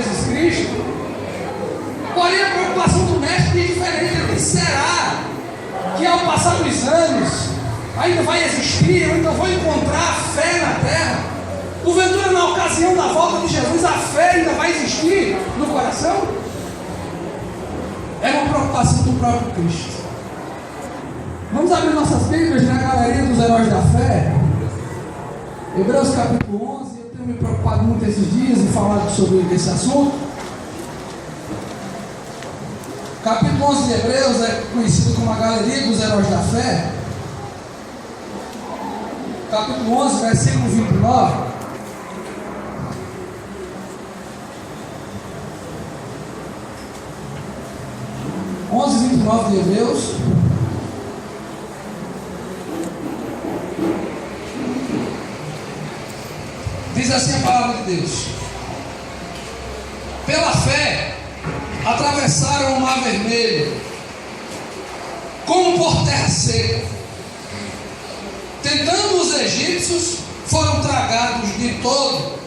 Jesus Cristo. Porém, a preocupação do mestre é diferente. Ele diz: será que ao passar dos anos ainda vai existir, eu ainda vou encontrar fé na terra? Porventura, na ocasião da volta de Jesus, a fé ainda vai existir no coração? É uma preocupação do próprio Cristo. Vamos abrir nossas Bíblias na galeria dos heróis da fé. Hebreus capítulo 11. Eu tenho me preocupado muito esses dias e falado sobre esse assunto. Capítulo 11 de Hebreus é conhecido como a galeria dos heróis da fé. Capítulo 11, versículo 29. Onze, 29 de Hebreus. Diz assim a palavra de Deus: pela fé atravessaram o mar vermelho como por terra seca. Tentando os egípcios, foram tragados de todo.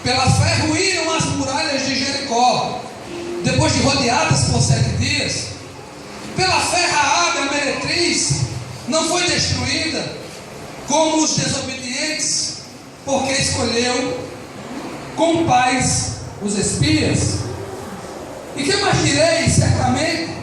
Pela fé ruíram as muralhas de Jericó, depois de rodeadas por 7 dias. Pela fé Raabe, a meretriz, não foi destruída como os desobedientes, porque escolheu com paz os espias. E que mais direi? Certamente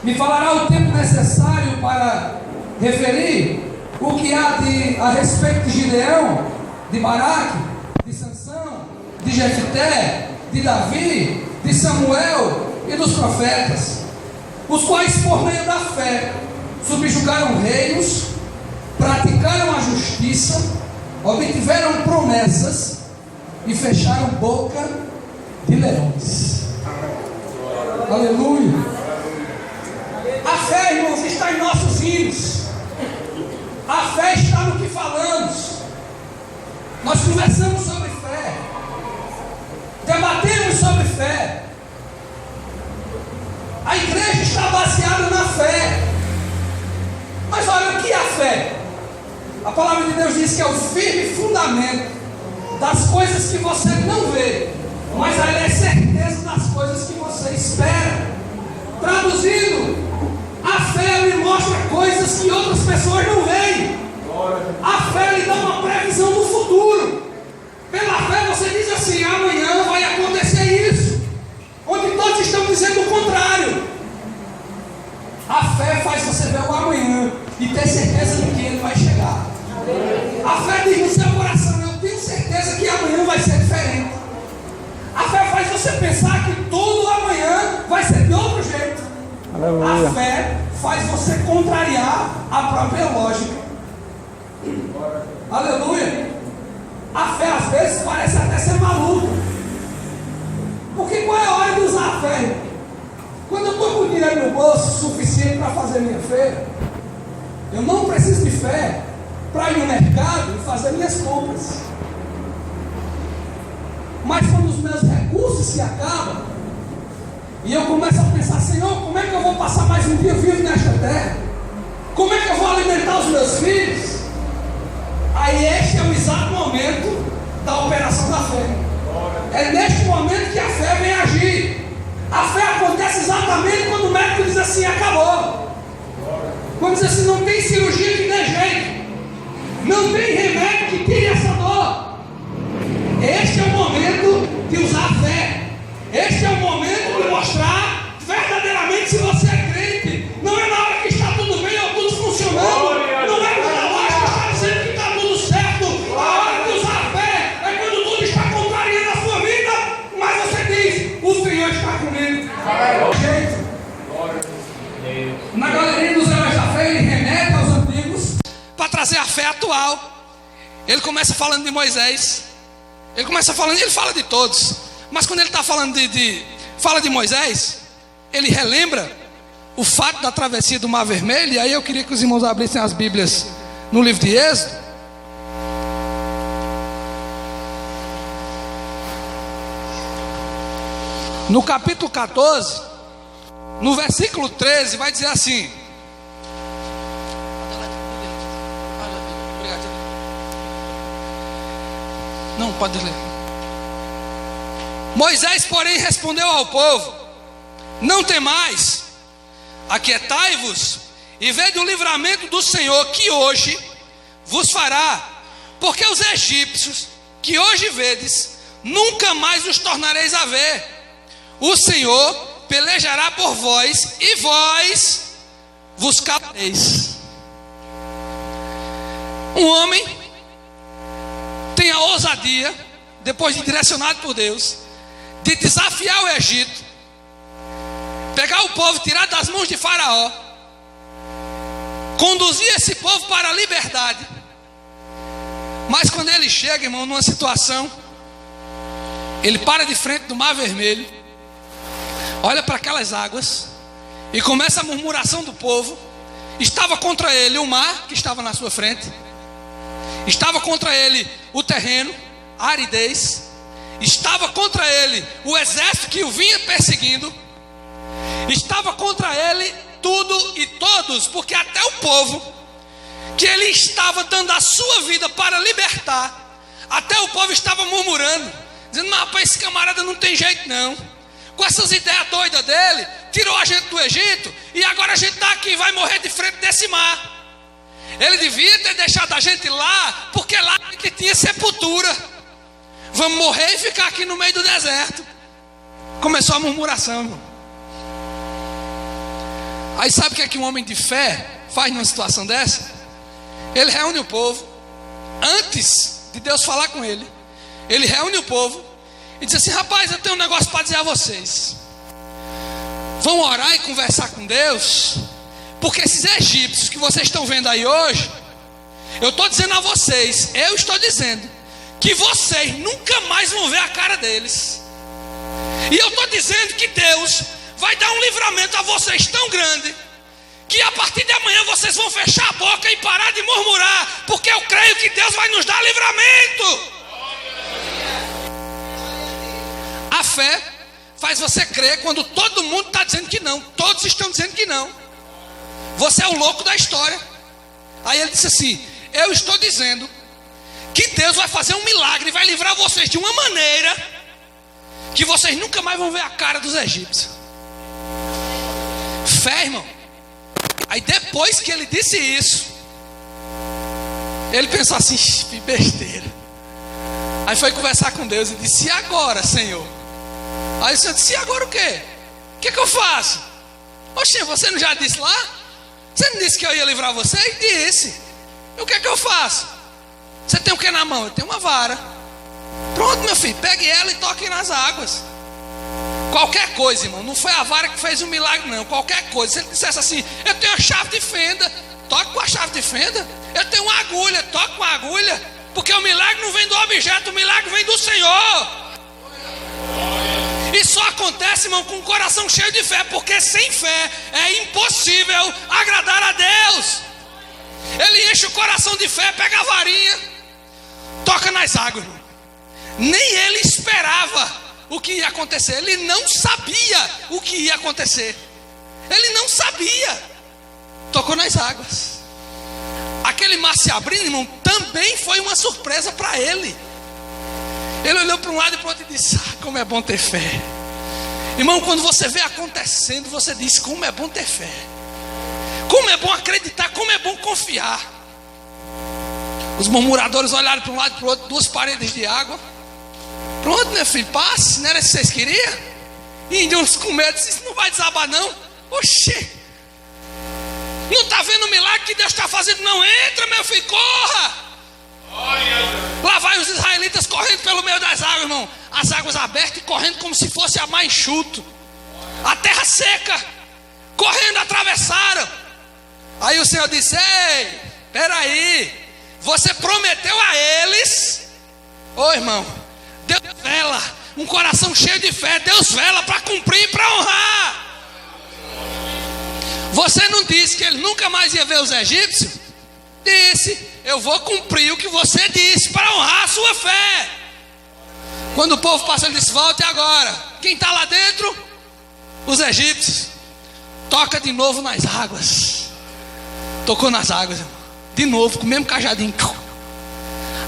me falará o tempo necessário para referir o que há a respeito de Gideão, de Baraque, de Sansão, de Jefté, de Davi, de Samuel e dos profetas, os quais por meio da fé subjugaram reinos, praticaram a justiça, obtiveram promessas e fecharam boca de leões. Aleluia. A fé, irmãos, está em nossos hinos. A fé está no que falamos. Nós conversamos sobre fé, debatemos sobre fé. A igreja está baseada na fé. Mas olha, o que é a fé? A palavra de Deus diz que é o firme fundamento das coisas que você não vê, mas ela é certeza das coisas que você espera. Traduzindo, a fé lhe mostra coisas que outras pessoas não veem. A fé lhe dá uma previsão do futuro. Pela fé você diz assim: amanhã vai acontecer isso, onde todos estão dizendo o contrário. A fé faz você ver o amanhã e ter certeza de que ele vai chegar. A fé diz no seu coração: eu tenho certeza que amanhã vai ser diferente. A fé faz você pensar que tudo amanhã vai ser de outro jeito. Aleluia. A fé faz você contrariar a própria lógica. Aleluia. A fé às vezes parece até ser maluca. Porque qual é a hora de usar a fé? Quando eu estou com dinheiro no bolso suficiente para fazer minha feira, eu não preciso de fé para ir no mercado e fazer minhas compras. Mas quando os meus recursos se acabam e eu começo a pensar: Senhor, como é que eu vou passar mais um dia vivo nesta terra? Como é que eu vou alimentar os meus filhos? Aí este é o exato momento da operação da fé. É neste momento que a fé vem agir. A fé acontece exatamente quando o médico diz assim: acabou. Quando diz assim: não tem cirurgia que dê jeito, não tem remédio que tire essa dor. Este é o momento de usar a fé. Este é o momento de mostrar verdadeiramente se você é crente. Não é na hora que está tudo bem ou tudo funcionando. Não é quando a lógica está dizendo que está tudo certo. A hora de usar a fé é quando tudo está contrariando a sua vida, mas você diz: o Senhor está comigo. Na galeria dos heróis da fé, ele remete aos antigos para trazer a fé atual. Ele começa falando de Moisés. Ele fala de todos. Mas quando ele está falando fala de Moisés, ele relembra o fato da travessia do Mar Vermelho. E aí eu queria que os irmãos abrissem as Bíblias no livro de Êxodo. No capítulo 14, no versículo 13, vai dizer assim: não, pode ler. Moisés, porém, respondeu ao povo: não temais, aquietai-vos e vede o livramento do Senhor que hoje vos fará, porque os egípcios que hoje vedes, nunca mais os tornareis a ver. O Senhor pelejará por vós e vós vos calareis. Um homem tem a ousadia, depois de direcionado por Deus, de desafiar o Egito, pegar o povo, tirar das mãos de Faraó, conduzir esse povo para a liberdade. Mas quando ele chega, irmão, numa situação, ele para de frente do Mar Vermelho, olha para aquelas águas e começa a murmuração do povo. Estava contra ele o mar que estava na sua frente, estava contra ele o terreno, a aridez, estava contra ele o exército que o vinha perseguindo, estava contra ele tudo e todos, porque até o povo que ele estava dando a sua vida para libertar, até o povo estava murmurando, dizendo: mas rapaz, esse camarada não tem jeito não, com essas ideias doidas dele, tirou a gente do Egito, e agora a gente está aqui e vai morrer de frente desse mar. Ele devia ter deixado a gente lá, porque lá que tinha sepultura. Vamos morrer e ficar aqui no meio do deserto. Começou a murmuração, irmão. Aí sabe o que é que um homem de fé faz numa situação dessa? Ele reúne o povo, antes de Deus falar com ele, ele reúne o povo e diz assim: rapaz, eu tenho um negócio para dizer a vocês. Vão orar e conversar com Deus, porque esses egípcios que vocês estão vendo aí hoje, eu estou dizendo a vocês, eu estou dizendo que vocês nunca mais vão ver a cara deles. E eu estou dizendo que Deus vai dar um livramento a vocês tão grande, que a partir de amanhã vocês vão fechar a boca e parar de murmurar, porque eu creio que Deus vai nos dar livramento. A fé faz você crer quando todo mundo está dizendo que não, todos estão dizendo que não. Você é o louco da história. Aí ele disse assim: eu estou dizendo que Deus vai fazer um milagre e vai livrar vocês de uma maneira que vocês nunca mais vão ver a cara dos egípcios. Fé, irmão. Aí depois que ele disse isso, ele pensou assim: que besteira. Aí foi conversar com Deus e disse: e agora, Senhor? Aí o Senhor disse: e agora o quê? O que eu faço? Oxe, você não já disse lá? Você não disse que eu ia livrar você? E disse. E o que eu faço? Você tem o que na mão? Eu tenho uma vara. Pronto, meu filho, pegue ela e toque nas águas. Qualquer coisa, irmão. Não foi a vara que fez o milagre, não. Qualquer coisa. Se ele dissesse assim: eu tenho a chave de fenda, toque com a chave de fenda. Eu tenho uma agulha, toque com a agulha. Porque o milagre não vem do objeto, o milagre vem do Senhor. E só acontece, irmão, com um coração cheio de fé, porque sem fé é impossível agradar a Deus. Ele enche o coração de fé, pega a varinha, toca nas águas, irmão. Nem ele esperava o que ia acontecer. Ele não sabia o que ia acontecer. Ele não sabia. Tocou nas águas. Aquele mar se abrindo, irmão, também foi uma surpresa para ele. Ele olhou para um lado e para o outro e disse: ah, como é bom ter fé. Irmão, quando você vê acontecendo, você diz: como é bom ter fé. Como é bom acreditar, como é bom confiar. Os murmuradores olharam para um lado e para o outro, 2 paredes de água. Pronto, meu filho, passe, não era isso que vocês queriam? E de uns com medo, isso não vai desabar não. Oxê, não está vendo o milagre que Deus está fazendo? Não, entra, meu filho, corra. Lá vai os israelitas correndo pelo meio das águas, irmão. As águas abertas e correndo como se fosse a mar enxuto. A terra seca, correndo, atravessaram. Aí o Senhor disse: ei, peraí, você prometeu a eles. Ô irmão, Deus vela, um coração cheio de fé, Deus vela para cumprir e para honrar. Você não disse que ele nunca mais ia ver os egípcios? Disse: eu vou cumprir o que você disse para honrar a sua fé. Quando o povo passou, ele disse: volte agora. Quem está lá dentro? Os egípcios. Toca de novo nas águas. Tocou nas águas, irmão. De novo, com o mesmo cajadinho.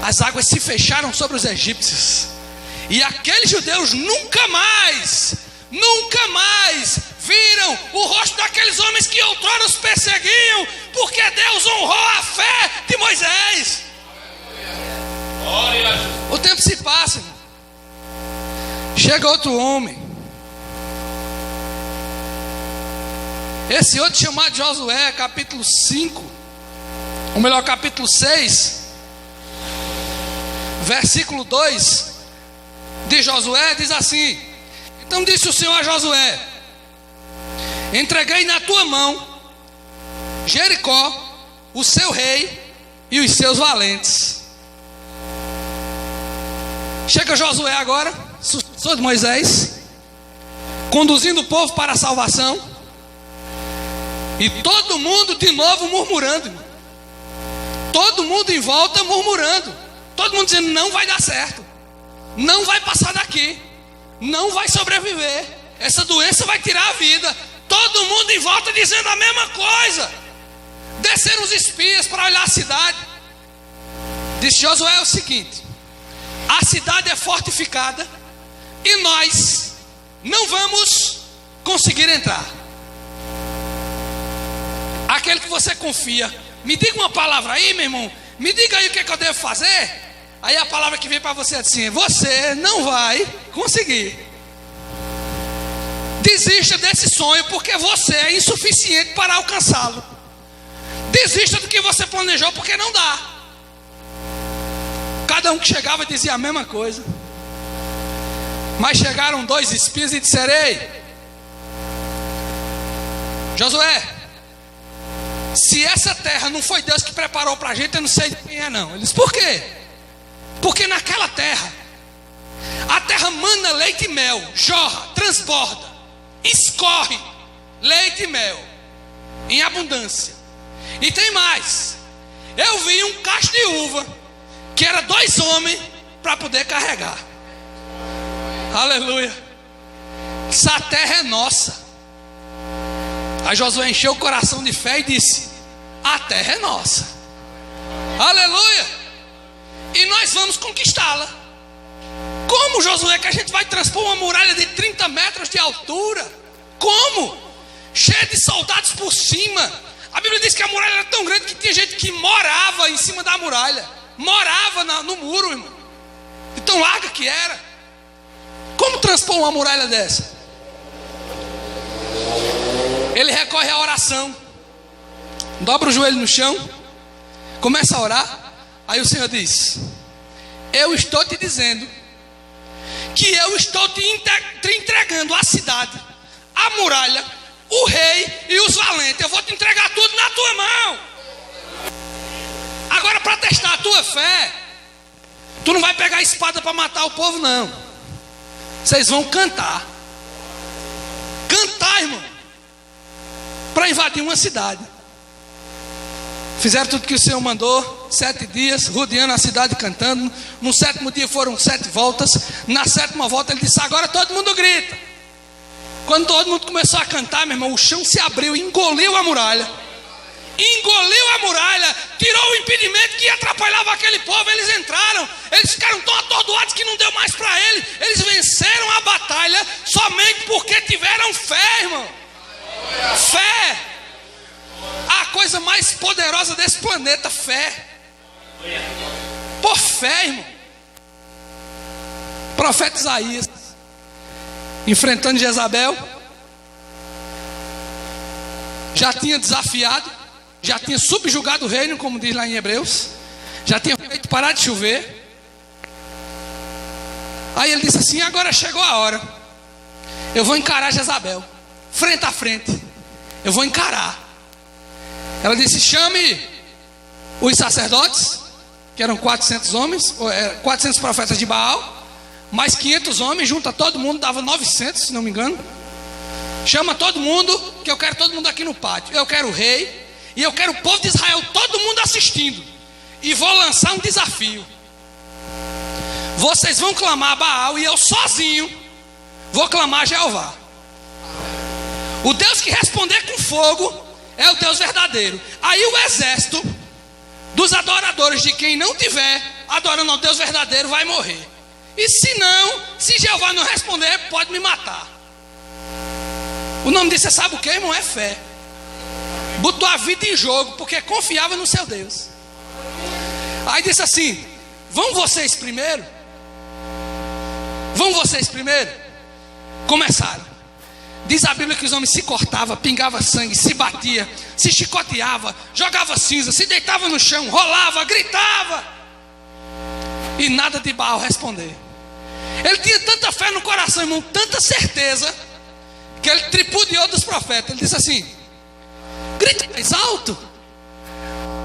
As águas se fecharam sobre os egípcios. E aqueles judeus nunca mais viram o rosto daqueles homens que outrora os perseguiam, porque Deus honrou a fé de Moisés. O tempo se passa, irmão. Chega outro homem. Esse outro chamado Josué, capítulo 5, ou melhor, capítulo 6, versículo 2 de Josué, diz assim: então disse o Senhor a Josué: entreguei na tua mão Jericó, o seu rei e os seus valentes. Chega Josué agora, sucessor de Moisés, conduzindo o povo para a salvação, e todo mundo de novo murmurando, todo mundo em volta murmurando, todo mundo dizendo: não vai dar certo, não vai passar daqui, não vai sobreviver, essa doença vai tirar a vida. Todo mundo em volta dizendo a mesma coisa. Desceram os espias para olhar a cidade. Disse Josué o seguinte: a cidade é fortificada e nós não vamos conseguir entrar. Aquele que você confia, me diga uma palavra aí, meu irmão, me diga aí o que eu devo fazer. Aí a palavra que vem para você é assim: você não vai conseguir. Desista desse sonho, porque você é insuficiente para alcançá-lo. Desista do que você planejou, porque não dá. Cada um que chegava dizia a mesma coisa. Mas chegaram dois espias e disseram: ei, Josué, se essa terra não foi Deus que preparou para a gente, eu não sei de quem é não. Eles: por quê? Porque naquela terra, a terra mana leite e mel, jorra, transborda, escorre leite e mel em abundância. E tem mais, eu vi um cacho de uva que era 2 homens para poder carregar. Aleluia. Essa terra é nossa. Aí Josué encheu o coração de fé e disse: a terra é nossa. Aleluia. E nós vamos conquistá-la. Como, Josué, que a gente vai transpor uma muralha de 30 metros de altura? Como? Cheia de soldados por cima. A Bíblia diz que a muralha era tão grande que tinha gente que morava em cima da muralha, morava no muro, irmão, de tão larga que era. Como transpor uma muralha dessa? Ele recorre à oração, dobra o joelho no chão, começa a orar. Aí o Senhor diz: eu estou te dizendo que eu estou te entregando a cidade, a muralha, o rei e os valentes. Eu vou te entregar tudo na tua mão. Agora, para testar a tua fé, tu não vai pegar a espada para matar o povo, não. Vocês vão cantar. Cantar, irmão, para invadir uma cidade. Fizeram tudo que o Senhor mandou, 7 dias, rodeando a cidade cantando. No 7º dia foram 7 voltas. Na 7ª volta ele disse: agora todo mundo grita. Quando todo mundo começou a cantar, meu irmão, o chão se abriu, engoliu a muralha. Engoliu a muralha, tirou o impedimento que atrapalhava aquele povo. Eles entraram, eles ficaram tão atordoados que não deu mais para eles. Eles venceram a batalha somente porque tiveram fé, irmão. Fé. A coisa mais poderosa desse planeta, fé. Por fé, irmão. Profeta Isaías, enfrentando Jezabel, já tinha desafiado, já tinha subjugado o reino, como diz lá em Hebreus, já tinha feito parar de chover. Aí ele disse assim: agora chegou a hora, eu vou encarar Jezabel, frente a frente, eu vou encarar. Ela disse: chame os sacerdotes, que eram 400 homens, 400 profetas de Baal, mais 500 homens, junta todo mundo, dava 900, se não me engano. Chama todo mundo, que eu quero todo mundo aqui no pátio. Eu quero o rei, e eu quero o povo de Israel, todo mundo assistindo. E vou lançar um desafio. Vocês vão clamar a Baal, e eu sozinho vou clamar a Jeová. O Deus que responder com fogo é o Deus verdadeiro. Aí o exército dos adoradores de quem não tiver adorando ao Deus verdadeiro vai morrer. E se não, se Jeová não responder, pode me matar. O nome disso, sabe o que, irmão? É fé. Botou a vida em jogo, porque confiava no seu Deus. Aí disse assim: vão vocês primeiro? Vão vocês primeiro? Começaram. Diz a Bíblia que os homens se cortavam, pingava sangue, se batia, se chicoteava, jogava cinza, se deitava no chão, rolava, gritava. E nada de Baal responder. Ele tinha tanta fé no coração, irmão, tanta certeza, que ele tripudiou dos profetas. Ele disse assim: grita mais alto.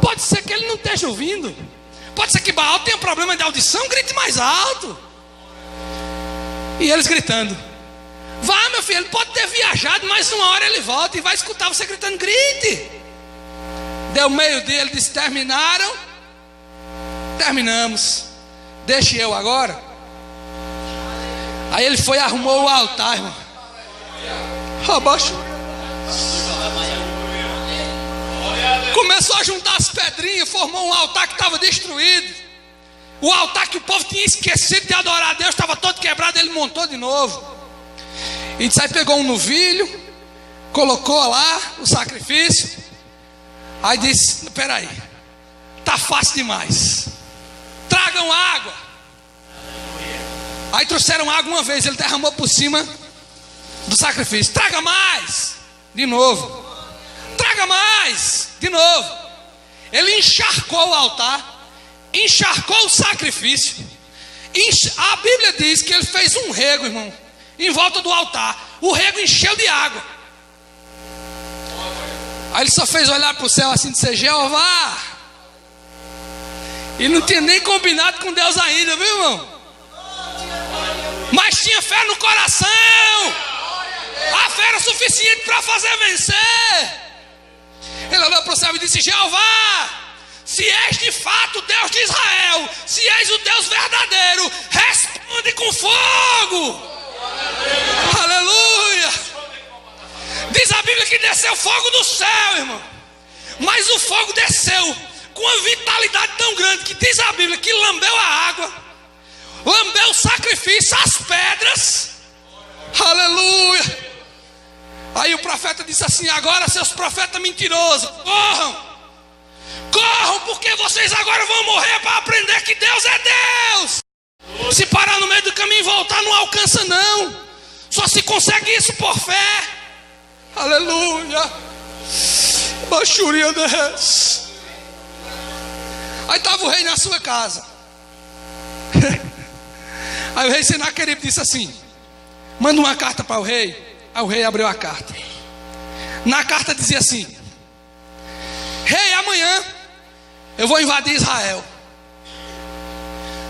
Pode ser que ele não esteja ouvindo. Pode ser que Baal tenha problema de audição. Grite mais alto. E eles gritando: vá, meu filho, ele pode ter viajado, mas uma hora ele volta e vai escutar você gritando. Grite. Deu meio-dia, ele disse: terminaram? Terminamos. Deixe eu agora. Aí ele foi e arrumou o altar, irmão. Abaixo. Começou a juntar as pedrinhas, formou um altar que estava destruído. O altar que o povo tinha esquecido de adorar a Deus estava todo quebrado, ele montou de novo. E disse, aí pegou um novilho, colocou lá o sacrifício. Aí disse: peraí, está fácil demais, tragam água. Aí trouxeram água uma vez, ele derramou por cima do sacrifício. Traga mais, de novo. Traga mais, de novo. Ele encharcou o altar, encharcou o sacrifício. A Bíblia diz que ele fez um rego, irmão, em volta do altar. O rego encheu de água. Aí ele só fez olhar para o céu assim e disse: Jeová. E não tinha nem combinado com Deus ainda, viu, irmão? Mas tinha fé no coração. A fé era suficiente para fazer vencer. Ele olhou para o céu e disse: Jeová, se és de fato Deus de Israel, se és o Deus verdadeiro, responde com fogo. Aleluia. Diz a Bíblia que desceu fogo do céu, irmão. Mas o fogo desceu com uma vitalidade tão grande que diz a Bíblia que lambeu a água, lambeu o sacrifício, as pedras. Aleluia. Aí o profeta disse assim: agora, seus profetas mentirosos, corram. Corram, porque vocês agora vão morrer para aprender que Deus é Deus. Se parar no meio do caminho e voltar, não alcança não. Só se consegue isso por fé. Aleluia. Baixuria desce. Aí estava o rei na sua casa. Aí o rei Senaqueribe disse assim: manda uma carta para o rei. Aí o rei abriu a carta. Na carta dizia assim: rei, amanhã eu vou invadir Israel.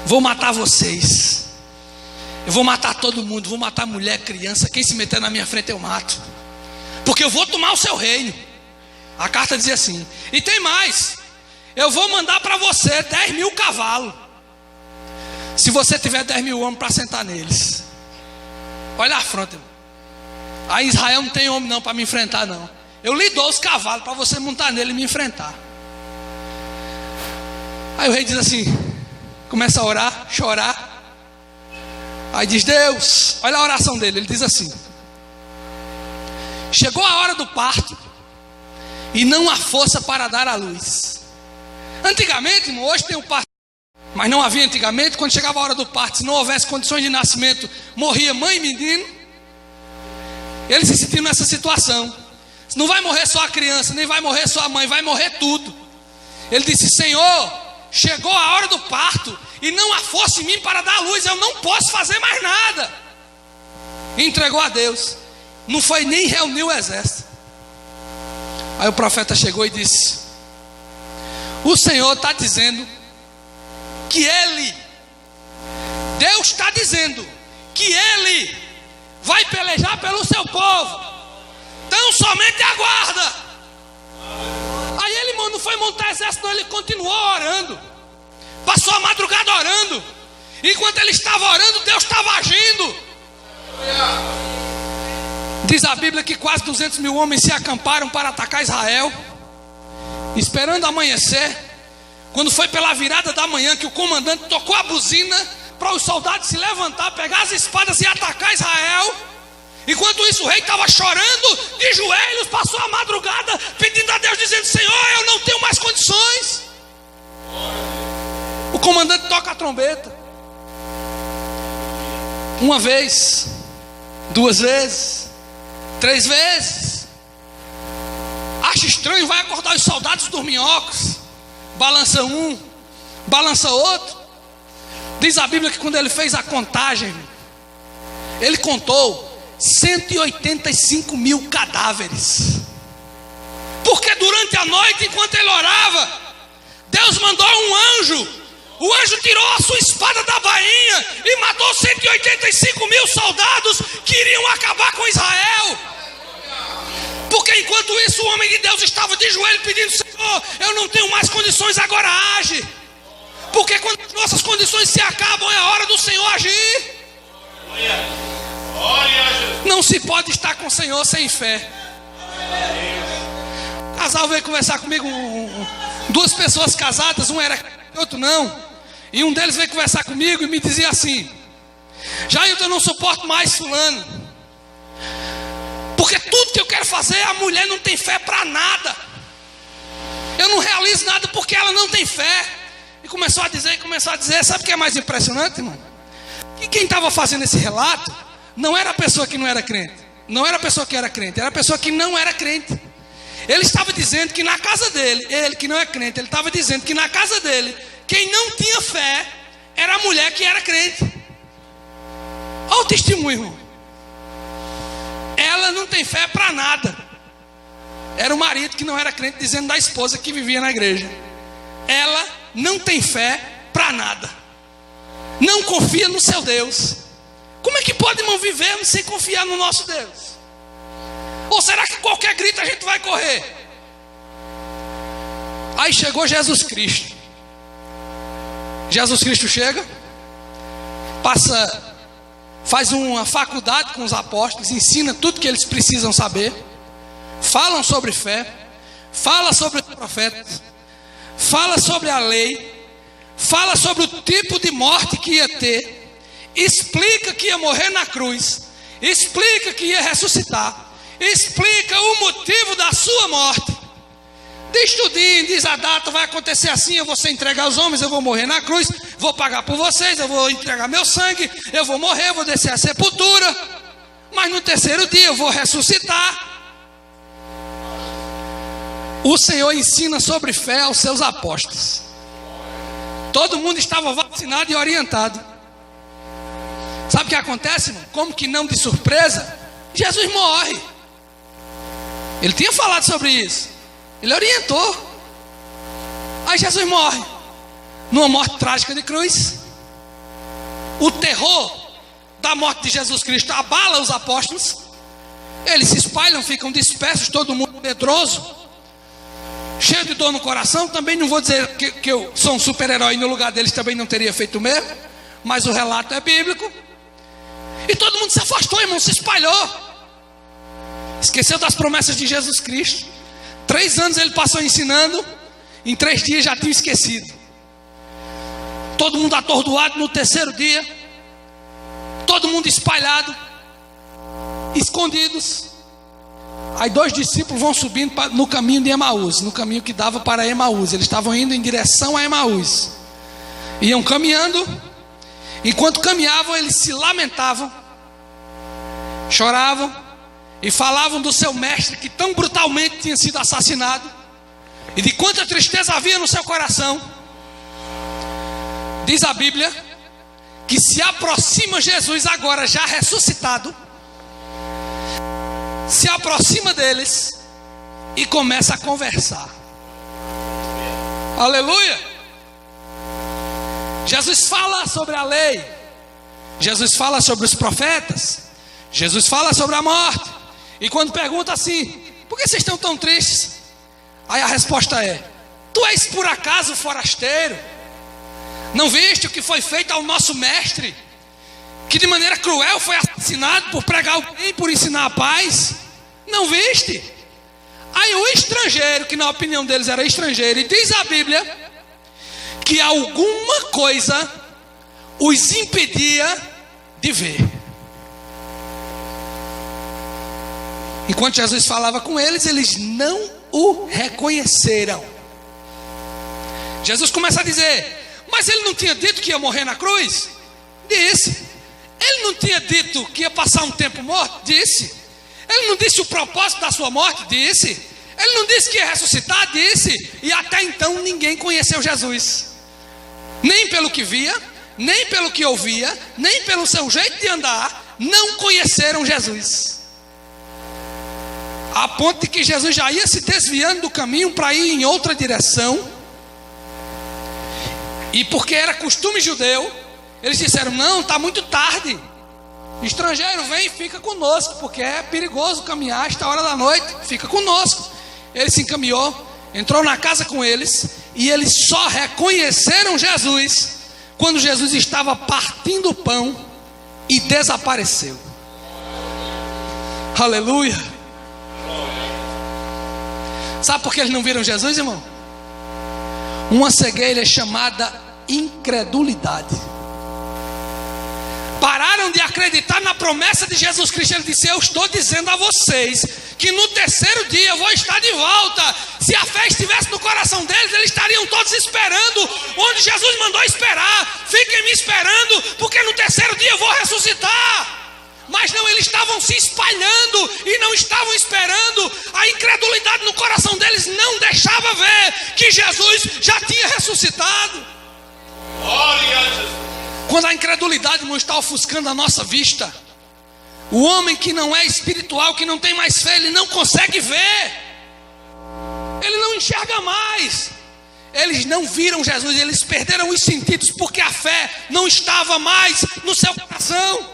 Vou matar vocês. Eu vou matar todo mundo. Vou matar mulher, criança. Quem se meter na minha frente eu mato. Porque eu vou tomar o seu reino. A carta dizia assim. E tem mais. Eu vou mandar para você 10.000 cavalos. Se você tiver 10.000 homens para sentar neles. Olha a afronta, irmão. Aí Israel não tem homem não para me enfrentar não. Eu lhe dou os cavalos para você montar nele e me enfrentar. Aí o rei diz assim, começa a orar, chorar. Aí diz: Deus, olha a oração dele. Ele diz assim: chegou a hora do parto e não há força para dar à luz. Antigamente, irmão, hoje tem o parto, mas não havia antigamente. Quando chegava a hora do parto, se não houvesse condições de nascimento, morria mãe e menino. Ele se sentiu nessa situação. Não vai morrer só a criança, nem vai morrer só a mãe, vai morrer tudo. Ele disse: Senhor, chegou a hora do parto e não há força em mim para dar a luz. Eu não posso fazer mais nada. E entregou a Deus. Não foi nem reunir o exército. Aí o profeta chegou e disse: o Senhor está dizendo que Ele, Deus está dizendo que Ele vai pelejar pelo seu povo. Então somente aguarda. Aí ele não foi montar exército, não. Ele continuou orando. Passou a madrugada orando. Enquanto ele estava orando, Deus estava agindo. Diz a Bíblia que quase 200.000 homens se acamparam para atacar Israel, esperando amanhecer. Quando foi pela virada da manhã que o comandante tocou a buzina para os soldados se levantar, pegar as espadas e atacar Israel. Enquanto isso o rei estava chorando de joelhos, passou a madrugada pedindo a Deus, dizendo: Senhor, eu não tenho mais condições. O comandante toca a trombeta. Uma vez, 2 vezes, 3 vezes. Acha estranho, vai acordar os soldados dorminhocos. Balança um, balança outro. Diz a Bíblia que quando ele fez a contagem, ele contou 185 mil cadáveres. Porque durante a noite, enquanto ele orava, Deus mandou um anjo. O anjo tirou a sua espada da bainha e matou 185 mil soldados que iriam acabar com Israel. Porque enquanto isso o homem de Deus estava de joelho pedindo: Senhor, eu não tenho mais condições, agora age. Porque quando as nossas condições se acabam, é a hora do Senhor agir. Não se pode estar com o Senhor sem fé. O casal veio conversar comigo, 2 pessoas casadas, um era e outro não. E um deles veio conversar comigo e me dizia assim: Jair, eu não suporto mais fulano, porque tudo que eu quero fazer, a mulher não tem fé para nada. Eu não realizo nada porque ela não tem fé. E começou a dizer. Sabe o que é mais impressionante, irmão? Que quem estava fazendo esse relato não era a pessoa que não era crente, não era a pessoa que era crente, era a pessoa que não era crente. Ele estava dizendo que na casa dele, ele que não é crente, ele estava dizendo que na casa dele, quem não tinha fé era a mulher que era crente. Olha o testemunho, irmão. Ela não tem fé para nada. Era o marido que não era crente dizendo da esposa que vivia na igreja: ela não tem fé para nada, não confia no seu Deus. Como é que pode, irmão, vivermos sem confiar no nosso Deus? Ou será que qualquer grito a gente vai correr? Aí chegou Jesus Cristo. Jesus Cristo chega, faz uma faculdade com os apóstolos, ensina tudo que eles precisam saber, falam sobre fé, fala sobre os profetas, fala sobre a lei, fala sobre o tipo de morte que ia ter, explica que ia morrer na cruz, explica que ia ressuscitar, explica o motivo da sua morte. Diz tudinho, diz a data, vai acontecer assim: eu vou ser entregar aos homens, eu vou morrer na cruz, vou pagar por vocês, eu vou entregar meu sangue, eu vou morrer, eu vou descer à sepultura, mas no 3º dia eu vou ressuscitar. O Senhor ensina sobre fé aos seus apóstolos. Todo mundo estava vacinado e orientado. Sabe o que acontece, irmão? Como que não de surpresa? Jesus morre. Ele tinha falado sobre isso, ele orientou. Aí Jesus morre, numa morte trágica de cruz. O terror da morte de Jesus Cristo abala os apóstolos. Eles se espalham, ficam dispersos, todo mundo medroso, cheio de dor no coração. Também não vou dizer que eu sou um super-herói, no lugar deles também não teria feito o mesmo, mas o relato é bíblico. E todo mundo se afastou, irmão, se espalhou. Esqueceu das promessas de Jesus Cristo. 3 anos ele passou ensinando, em 3 dias já tinha esquecido. Todo mundo atordoado. No 3º dia, todo mundo espalhado, escondidos. Aí 2 discípulos vão subindo no caminho de Emaús, no caminho que dava para Emaús. Eles estavam indo em direção a Emaús. Iam caminhando. Enquanto caminhavam, eles se lamentavam, choravam e falavam do seu mestre que tão brutalmente tinha sido assassinado, e de quanta tristeza havia no seu coração. Diz a Bíblia que se aproxima Jesus agora já ressuscitado, se aproxima deles e começa a conversar. Aleluia! Jesus fala sobre a lei, Jesus fala sobre os profetas, Jesus fala sobre a morte. E quando pergunta assim: por que vocês estão tão tristes? Aí a resposta é: tu és por acaso forasteiro? Não viste o que foi feito ao nosso mestre, que de maneira cruel foi assassinado por pregar o bem, por ensinar a paz? Não viste? Aí o estrangeiro, que na opinião deles era estrangeiro, e diz a Bíblia que alguma coisa os impedia de ver. Enquanto Jesus falava com eles, eles não o reconheceram. Jesus começa a dizer: mas ele não tinha dito que ia morrer na cruz? Disse. Ele não tinha dito que ia passar um tempo morto? Disse. Ele não disse o propósito da sua morte? Disse. Ele não disse que ia ressuscitar? Disse. E até então ninguém conheceu Jesus, nem pelo que via, nem pelo que ouvia, nem pelo seu jeito de andar. Não conheceram Jesus, a ponto de que Jesus já ia se desviando do caminho para ir em outra direção. E porque era costume judeu, eles disseram: não, está muito tarde, estrangeiro, vem e fica conosco, porque é perigoso caminhar esta hora da noite, fica conosco. Ele se encaminhou, entrou na casa com eles, e eles só reconheceram Jesus quando Jesus estava partindo o pão e desapareceu. Aleluia. Sabe por que eles não viram Jesus, irmão? Uma cegueira chamada incredulidade. Pararam de acreditar na promessa de Jesus Cristo. Ele disse: eu estou dizendo a vocês que no terceiro dia eu vou estar de volta. Se a fé estivesse no coração deles, eles estariam todos esperando onde Jesus mandou esperar. Fiquem me esperando, porque no terceiro dia eu vou ressuscitar. Mas não, eles estavam se espalhando e não estavam esperando. A incredulidade no coração deles não deixava ver que Jesus já tinha ressuscitado. Glória a Jesus. Quando a incredulidade não está ofuscando a nossa vista, o homem que não é espiritual, que não tem mais fé, ele não consegue ver, ele não enxerga mais. Eles não viram Jesus, eles perderam os sentidos, porque a fé não estava mais no seu coração.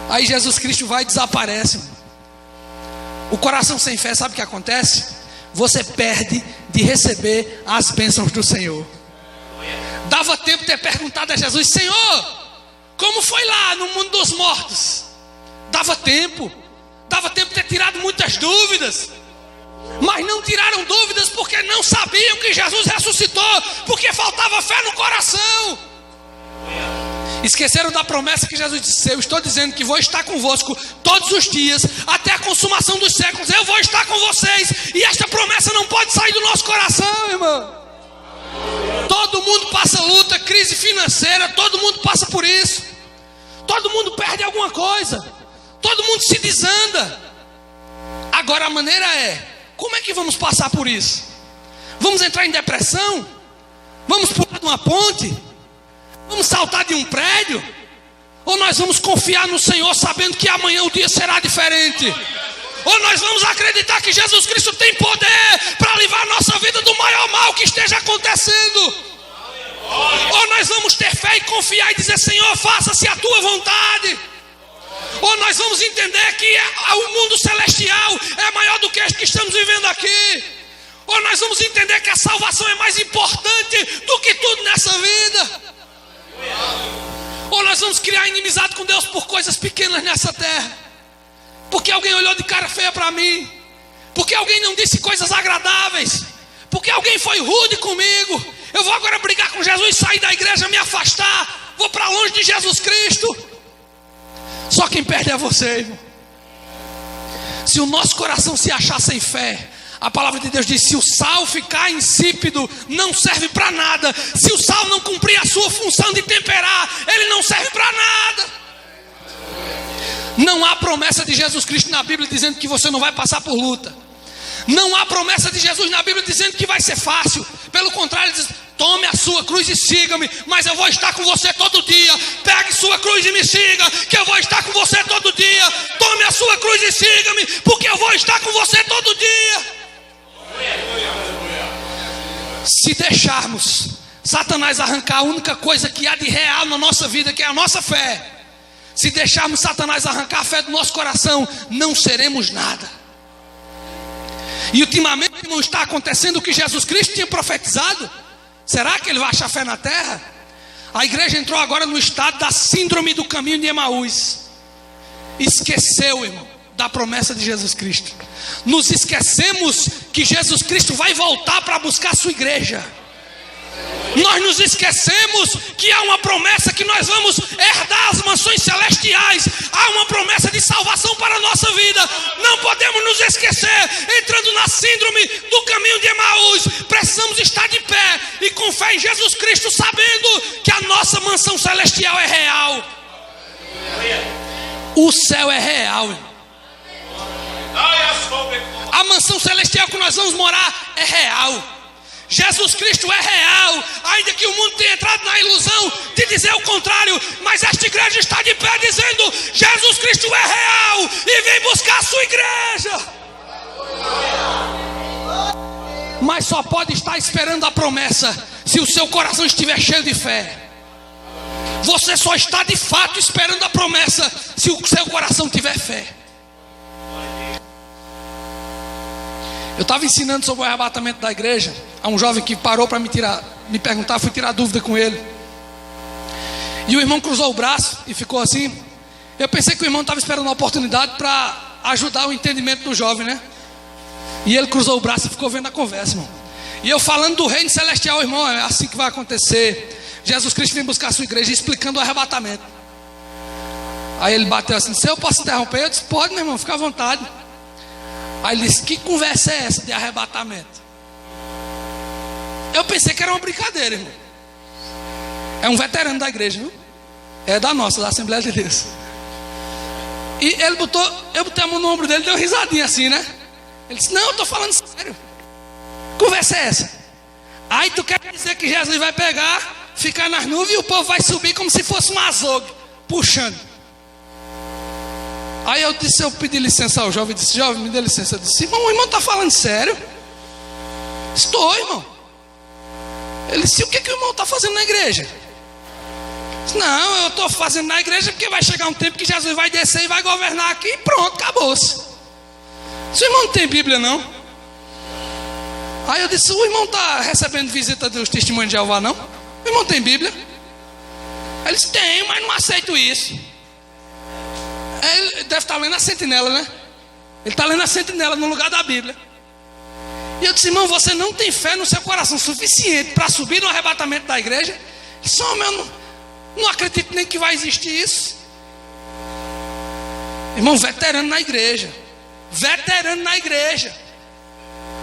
Aí Jesus Cristo vai e desaparece. O coração sem fé, sabe o que acontece? Você perde de receber as bênçãos do Senhor. Dava tempo de ter perguntado a Jesus: Senhor, como foi lá no mundo dos mortos? Dava tempo de ter tirado muitas dúvidas. Mas não tiraram dúvidas porque não sabiam que Jesus ressuscitou, porque faltava fé no coração. Esqueceram da promessa que Jesus disse: eu estou dizendo que vou estar convosco todos os dias, até a consumação dos séculos. Eu vou estar com vocês. E esta promessa não pode sair do nosso coração, irmão. Todo mundo passa luta, crise financeira, todo mundo passa por isso. Todo mundo perde alguma coisa, todo mundo se desanda. Agora a maneira é: como é que vamos passar por isso? Vamos entrar em depressão? Vamos pular de uma ponte? Vamos saltar de um prédio? Ou nós vamos confiar no Senhor, sabendo que amanhã o dia será diferente? Ou nós vamos acreditar que Jesus Cristo tem poder para livrar a nossa vida do maior mal que esteja acontecendo? Ou nós vamos ter fé e confiar e dizer: Senhor, faça-se a tua vontade? Ou nós vamos entender que o mundo celestial é maior do que este que estamos vivendo aqui? Ou nós vamos entender que a salvação é mais importante do que tudo nessa vida? Ou nós vamos criar inimizade com Deus por coisas pequenas nessa terra? Porque alguém olhou de cara feia para mim, porque alguém não disse coisas agradáveis, porque alguém foi rude comigo. Eu vou agora brigar com Jesus, sair da igreja, me afastar, vou para longe de Jesus Cristo. Só quem perde é você, irmão. Se o nosso coração se achar sem fé, a palavra de Deus diz: se o sal ficar insípido, não serve para nada. Se o sal não cumprir a sua função de temperar, ele não serve para nada. Não há promessa de Jesus Cristo na Bíblia dizendo que você não vai passar por luta. Não há promessa de Jesus na Bíblia dizendo que vai ser fácil. Pelo contrário, ele diz: tome a sua cruz e siga-me, mas eu vou estar com você todo dia. Pegue sua cruz e me siga, que eu vou estar com você todo dia. Tome a sua cruz e siga-me, porque eu vou estar com você todo dia. Se deixarmos Satanás arrancar a única coisa que há de real na nossa vida, que é a nossa fé, se deixarmos Satanás arrancar a fé do nosso coração, não seremos nada. E ultimamente, irmão, está acontecendo o que Jesus Cristo tinha profetizado. Será que ele vai achar fé na terra? A igreja entrou agora no estado da síndrome do caminho de Emaús. Esqueceu, irmão, da promessa de Jesus Cristo. Nos esquecemos que Jesus Cristo vai voltar para buscar a sua igreja. Nós nos esquecemos que há uma promessa que nós vamos herdar as mansões celestiais. Há uma promessa de salvação para a nossa vida. Não podemos nos esquecer. Entrando na síndrome do caminho de Emaús, precisamos estar de pé e com fé em Jesus Cristo, sabendo que a nossa mansão celestial é real. O céu é real. A mansão celestial que nós vamos morar é real. Jesus Cristo é real, ainda que o mundo tenha entrado na ilusão de dizer o contrário, mas esta igreja está de pé dizendo: Jesus Cristo é real e vem buscar a sua igreja. Mas só pode estar esperando a promessa se o seu coração estiver cheio de fé. Você só está de fato esperando a promessa se o seu coração tiver fé. Eu estava ensinando sobre o arrebatamento da igreja a um jovem que parou para me perguntar, fui tirar dúvida com ele. E o irmão cruzou o braço e ficou assim. Eu pensei que o irmão estava esperando uma oportunidade para ajudar o entendimento do jovem, né? E ele cruzou o braço e ficou vendo a conversa, irmão. E eu falando do reino celestial, irmão, é assim que vai acontecer. Jesus Cristo vem buscar a sua igreja, explicando o arrebatamento. Aí ele bateu assim: se eu posso interromper? Eu disse: pode, meu irmão, fica à vontade. Aí ele disse: que conversa é essa de arrebatamento? Eu pensei que era uma brincadeira, irmão. É um veterano da igreja, viu? É da nossa, da Assembleia de Deus. E eu botei a mão no ombro dele, deu uma risadinha assim, né? Ele disse: não, eu estou falando sério. Que conversa é essa? Aí tu quer dizer que Jesus vai pegar, ficar nas nuvens e o povo vai subir como se fosse um azogue, puxando. Aí eu pedi licença ao jovem, disse: jovem, me dê licença. Eu disse: irmão, o irmão está falando sério? Estou, irmão. Ele disse: o que o irmão está fazendo na igreja? Eu disse: não, eu estou fazendo na igreja porque vai chegar um tempo que Jesus vai descer e vai governar aqui e pronto, acabou-se. O irmão não tem Bíblia, não? Aí eu disse: o irmão está recebendo visita dos testemunhos de Jeová, não? O irmão tem Bíblia? Ele disse: tenho, mas não aceito isso. Ele deve estar lendo a Sentinela, né? Ele está lendo a Sentinela no lugar da Bíblia. E eu disse: irmão, você não tem fé no seu coração suficiente para subir no arrebatamento da igreja? Ele disse: eu não acredito nem que vai existir isso. Irmão, veterano na igreja. Veterano na igreja.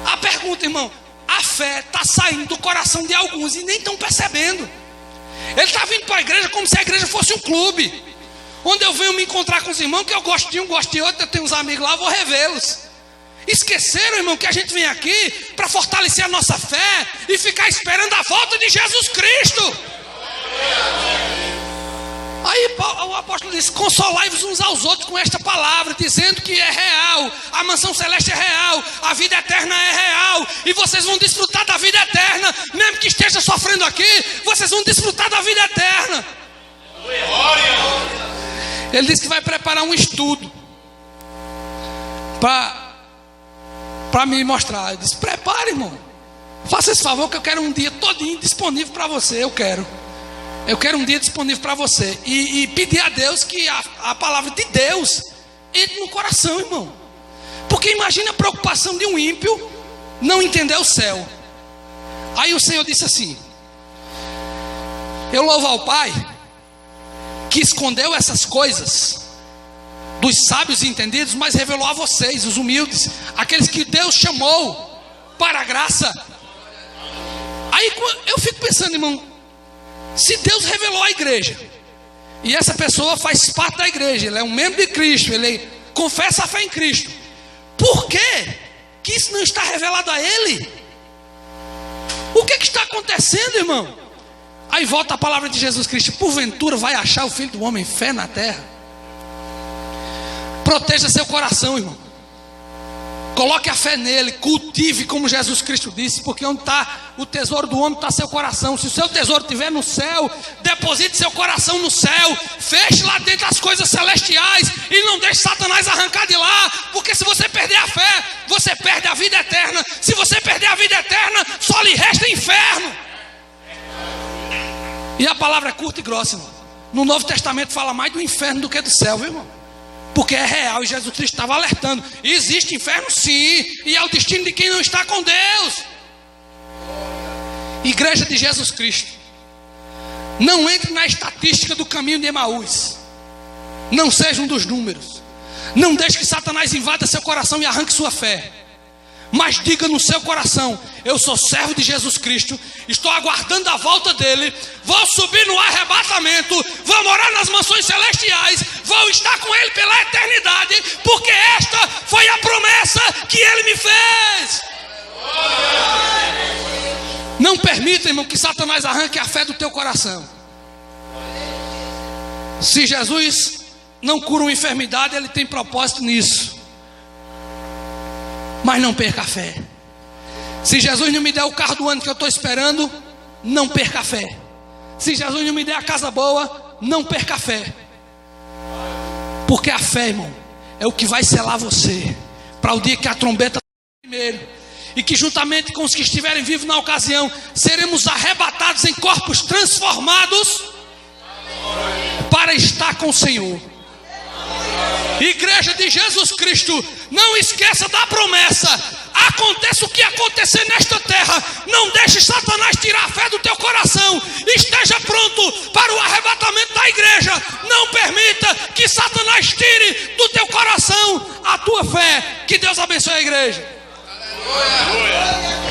A pergunta, irmão: a fé está saindo do coração de alguns e nem estão percebendo. Ele está vindo para a igreja como se a igreja fosse um clube, onde eu venho me encontrar com os irmãos, que eu gosto de um, gosto de outro, eu tenho uns amigos lá, vou revê-los. Esqueceram, irmão, que a gente vem aqui para fortalecer a nossa fé e ficar esperando a volta de Jesus Cristo. Aí o apóstolo disse: consolai-vos uns aos outros com esta palavra, dizendo que é real, a mansão celeste é real, a vida eterna é real, e vocês vão desfrutar da vida eterna, mesmo que esteja sofrendo aqui, vocês vão desfrutar da vida eterna. Ele disse que vai preparar um estudo para me mostrar. Eu disse: prepare, irmão, faça esse favor, que eu quero um dia todinho disponível para você. Eu quero um dia disponível para você. E pedir a Deus que a palavra de Deus entre no coração, irmão. Porque imagina a preocupação de um ímpio não entender o céu. Aí o Senhor disse assim: eu louvo ao Pai que escondeu essas coisas dos sábios e entendidos, mas revelou a vocês, os humildes, aqueles que Deus chamou para a graça. Aí eu fico pensando, irmão, se Deus revelou a igreja, e essa pessoa faz parte da igreja, ele é um membro de Cristo, ele confessa a fé em Cristo, por que isso não está revelado a ele? O que está acontecendo, irmão? Aí volta a palavra de Jesus Cristo: porventura vai achar o Filho do Homem fé na terra? Proteja seu coração, irmão. Coloque a fé nele, cultive como Jesus Cristo disse, porque onde está o tesouro do homem está seu coração. Se o seu tesouro estiver no céu, deposite seu coração no céu, feche lá dentro as coisas celestiais e não deixe Satanás arrancar de lá, porque se você perder a fé, você perde a vida eterna. Se você perder a vida eterna, só lhe resta inferno. E a palavra é curta e grossa, irmão. No Novo Testamento fala mais do inferno do que do céu, viu, irmão? Porque é real, e Jesus Cristo estava alertando: existe inferno sim, e é o destino de quem não está com Deus. Igreja de Jesus Cristo, não entre na estatística do caminho de Emaús. Não seja um dos números. Não deixe que Satanás invada seu coração e arranque sua fé. Mas diga no seu coração: eu sou servo de Jesus Cristo, estou aguardando a volta dele, vou subir no arrebatamento, vou morar nas mansões celestiais, vou estar com ele pela eternidade, porque esta foi a promessa que ele me fez. Não permita, irmão, que Satanás arranque a fé do teu coração. Se Jesus não cura uma enfermidade, ele tem propósito nisso. Mas não perca a fé. Se Jesus não me der o carro do ano que eu estou esperando, não perca a fé. Se Jesus não me der a casa boa, não perca a fé. Porque a fé, irmão, é o que vai selar você para o dia que a trombeta primeiro, e que juntamente com os que estiverem vivos na ocasião, seremos arrebatados em corpos transformados para estar com o Senhor. Igreja de Jesus Cristo, não esqueça da promessa. Aconteça o que acontecer nesta terra, não deixe Satanás tirar a fé do teu coração. Esteja pronto para o arrebatamento da igreja. Não permita que Satanás tire do teu coração a tua fé. Que Deus abençoe a igreja. Aleluia.